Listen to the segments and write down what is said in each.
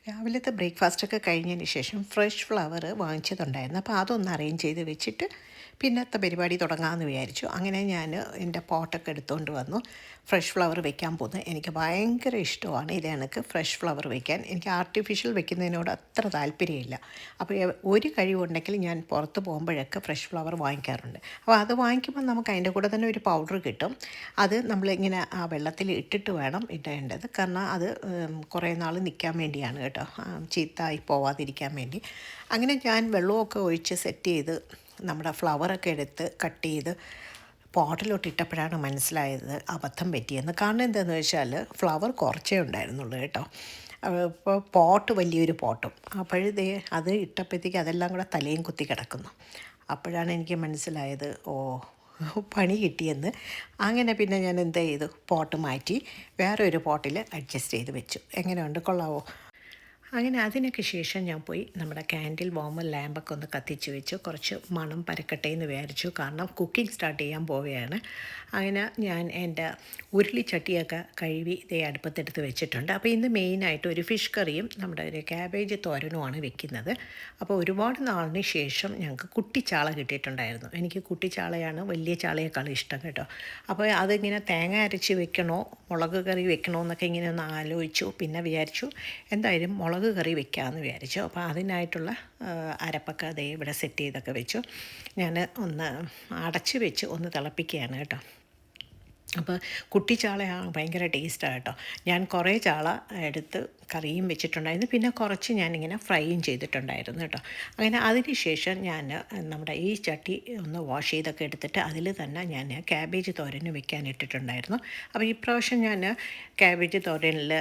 രാവിലത്തെ ബ്രേക്ക്ഫാസ്റ്റൊക്കെ കഴിഞ്ഞതിന് ശേഷം ഫ്രഷ് ഫ്ലവർ വാങ്ങിച്ചതുണ്ടായിരുന്നു. അപ്പോൾ അതൊന്ന് അറേഞ്ച് ചെയ്ത് വെച്ചിട്ട് പിന്നത്തെ പരിപാടി തുടങ്ങാമെന്ന് വിചാരിച്ചു. അങ്ങനെ ഞാൻ എൻ്റെ പോട്ടൊക്കെ എടുത്തുകൊണ്ട് വന്നു. ഫ്രഷ് ഫ്ലവർ വെക്കാൻ പോകുന്നു. എനിക്ക് ഭയങ്കര ഇഷ്ടമാണ് ഇത് കണക്ക് ഫ്രഷ് ഫ്ലവർ വെക്കാൻ. എനിക്ക് ആർട്ടിഫിഷ്യൽ വെക്കുന്നതിനോട് അത്ര താല്പര്യമില്ല. അപ്പോൾ ഒരു കഴിവുണ്ടെങ്കിൽ ഞാൻ പുറത്ത് പോകുമ്പോഴൊക്കെ ഫ്രഷ് ഫ്ലവർ വാങ്ങിക്കാറുണ്ട്. അപ്പോൾ അത് വാങ്ങിക്കുമ്പോൾ നമുക്ക് അതിൻ്റെ കൂടെ തന്നെ ഒരു പൗഡർ കിട്ടും. അത് നമ്മളിങ്ങനെ ആ വെള്ളത്തിൽ ഇട്ടിട്ട് വേണം ഇടേണ്ടത്. കാരണം അത് കുറേ നാൾ നിൽക്കാൻ വേണ്ടിയാണ് കേട്ടോ, ചീത്തയായി പോവാതിരിക്കാൻ വേണ്ടി. അങ്ങനെ ഞാൻ വെള്ളമൊക്കെ ഒഴിച്ച് സെറ്റ് ചെയ്ത് നമ്മുടെ ഫ്ലവറൊക്കെ എടുത്ത് കട്ട് ചെയ്ത് പോട്ടിലോട്ട് ഇട്ടപ്പോഴാണ് മനസ്സിലായത് അബദ്ധം പറ്റിയെന്ന്. കാരണം എന്താണെന്ന് വെച്ചാൽ ഫ്ലവർ കുറച്ചേ ഉണ്ടായിരുന്നുള്ളൂ കേട്ടോ. ഇപ്പോൾ പോട്ട് വലിയൊരു പോട്ടും, അപ്പോഴേ അത് ഇട്ടപ്പോഴത്തേക്ക് അതെല്ലാം കൂടെ തലയും കുത്തി കിടക്കുന്നു. അപ്പോഴാണ് എനിക്ക് മനസ്സിലായത് പണി കിട്ടിയെന്ന്. അങ്ങനെ പിന്നെ ഞാൻ എന്ത് ചെയ്തു, പോട്ട് മാറ്റി വേറെ ഒരു പോട്ടിൽ അഡ്ജസ്റ്റ് ചെയ്ത് വെച്ചു. എങ്ങനെയുണ്ട്, കൊള്ളാവോ? അങ്ങനെ അതിനൊക്കെ ശേഷം ഞാൻ പോയി നമ്മുടെ ക്യാൻഡിൽ വാർമർ ലാമ്പൊക്കെ ഒന്ന് കത്തിച്ച് വെച്ചു. കുറച്ച് മണം പരക്കട്ടെ എന്ന് വിചാരിച്ചു, കാരണം കുക്കിംഗ് സ്റ്റാർട്ട് ചെയ്യാൻ പോവുകയാണ്. അങ്ങനെ ഞാൻ എൻ്റെ ഉരുളിച്ചട്ടിയൊക്കെ കഴുകി ഇതേ അടുപ്പത്തെടുത്ത് വെച്ചിട്ടുണ്ട്. അപ്പോൾ ഇന്ന് മെയിനായിട്ട് ഒരു ഫിഷ് കറിയും നമ്മുടെ ഒരു ക്യാബേജ് തോരനുമാണ് വെക്കുന്നത്. അപ്പോൾ ഒരുപാട് നാളിന് ശേഷം ഞങ്ങൾക്ക് കുട്ടിച്ചാള കിട്ടിയിട്ടുണ്ടായിരുന്നു. എനിക്ക് കുട്ടിച്ചാളയാണ് വലിയ ചാളയേക്കാളും ഇഷ്ടം കേട്ടോ. അപ്പോൾ അതിങ്ങനെ തേങ്ങ അരച്ച് വെക്കണോ മുളക് കറി വെക്കണോ എന്നൊക്കെ ഇങ്ങനെ ഒന്ന് ആലോചിച്ചു. പിന്നെ വിചാരിച്ചു എന്തായാലും മുളക് കറി വെക്കാമെന്ന് വിചാരിച്ചു. അപ്പോൾ അതിനായിട്ടുള്ള അരപ്പൊക്കെ അതേ ഇവിടെ സെറ്റ് ചെയ്തൊക്കെ വെച്ചു. ഞാൻ ഒന്ന് അടച്ച് വെച്ച് ഒന്ന് തിളപ്പിക്കുകയാണ് കേട്ടോ. അപ്പോൾ കുട്ടിച്ചാളയാണ് ഭയങ്കര ടേസ്റ്റാണ് കേട്ടോ. ഞാൻ കുറേ ചാള എടുത്ത് കറിയും വെച്ചിട്ടുണ്ടായിരുന്നു, പിന്നെ കുറച്ച് ഞാനിങ്ങനെ ഫ്രൈയും ചെയ്തിട്ടുണ്ടായിരുന്നു കേട്ടോ. അങ്ങനെ അതിന് ശേഷം ഞാൻ നമ്മുടെ ഈ ചട്ടി ഒന്ന് വാഷ് ചെയ്തൊക്കെ എടുത്തിട്ട് അതിൽ തന്നെ ഞാൻ ക്യാബേജ് തോരന് വെക്കാൻ ഇട്ടിട്ടുണ്ടായിരുന്നു. അപ്പോൾ ഈ പ്രാവശ്യം ഞാൻ ക്യാബേജ് തോരനിൽ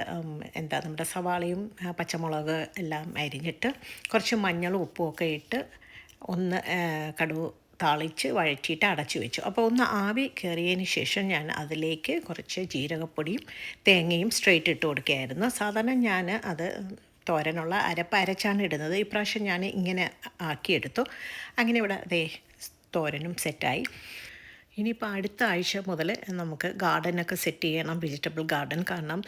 നമ്മുടെ സവാളയും പച്ചമുളക് എല്ലാം അരിഞ്ഞിട്ട് കുറച്ച് മഞ്ഞളും ഉപ്പും ഒക്കെ ഇട്ട് ഒന്ന് കടുക് താളിച്ച് വഴറ്റിയിട്ട് അടച്ചു വെച്ചു. അപ്പോൾ ഒന്ന് ആവി കയറിയതിന് ശേഷം ഞാൻ അതിലേക്ക് കുറച്ച് ജീരകപ്പൊടിയും തേങ്ങയും സ്ട്രെയിറ്റ് ഇട്ട് കൊടുക്കുകയായിരുന്നു. സാധാരണ ഞാൻ അത് തോരനുള്ള അരപ്പ് അരച്ചാണ് ഇടുന്നത്. ഇപ്രാവശ്യം ഞാൻ ഇങ്ങനെ ആക്കിയെടുത്തു. അങ്ങനെ ഇവിടെ തോരനും സെറ്റായി. ഇനിയിപ്പോൾ അടുത്ത ആഴ്ച മുതൽ നമുക്ക് ഗാർഡനൊക്കെ സെറ്റ് ചെയ്യണം, വെജിറ്റബിൾ ഗാർഡൻ. കാരണം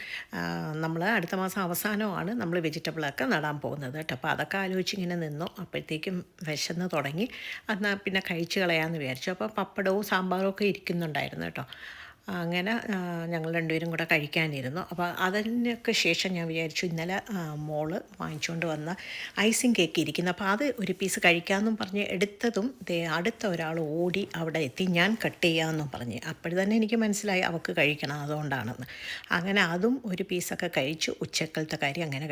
നമ്മൾ അടുത്ത മാസം അവസാനമാണ് നമ്മൾ വെജിറ്റബിളൊക്കെ നടാൻ പോകുന്നത് കേട്ടോ. അപ്പോൾ അതൊക്കെ ആലോചിച്ച് ഇങ്ങനെ നിന്നു. അപ്പോഴത്തേക്കും വിശന്ന് തുടങ്ങി. എന്നാൽ പിന്നെ കഴിച്ച് കളയാമെന്ന് വിചാരിച്ചു. അപ്പോൾ പപ്പടവും സാമ്പാറും ഒക്കെ ഇരിക്കുന്നുണ്ടായിരുന്നു കേട്ടോ. അങ്ങനെ ഞങ്ങൾ രണ്ടുപേരും കൂടെ കഴിക്കാനിരുന്നു. അപ്പോൾ അതിനൊക്കെ ശേഷം ഞാൻ വിചാരിച്ചു, ഇന്നലെ മോള് വാങ്ങിച്ചുകൊണ്ട് വന്ന ഐസിങ് കേക്ക് ഇരിക്കുന്നു, അപ്പോൾ അത് ഒരു പീസ് കഴിക്കാമെന്നും പറഞ്ഞ് എടുത്തതും അടുത്ത ഒരാൾ ഓടി അവിടെ എത്തി ഞാൻ കട്ട് ചെയ്യാമെന്നും പറഞ്ഞ്. അപ്പോൾ തന്നെ എനിക്ക് മനസ്സിലായി അവൾക്ക് കഴിക്കണം അതുകൊണ്ടാണെന്ന്. അങ്ങനെ അതും ഒരു പീസൊക്കെ കഴിച്ചു. ഉച്ചക്കലത്തെ കാര്യം അങ്ങനെ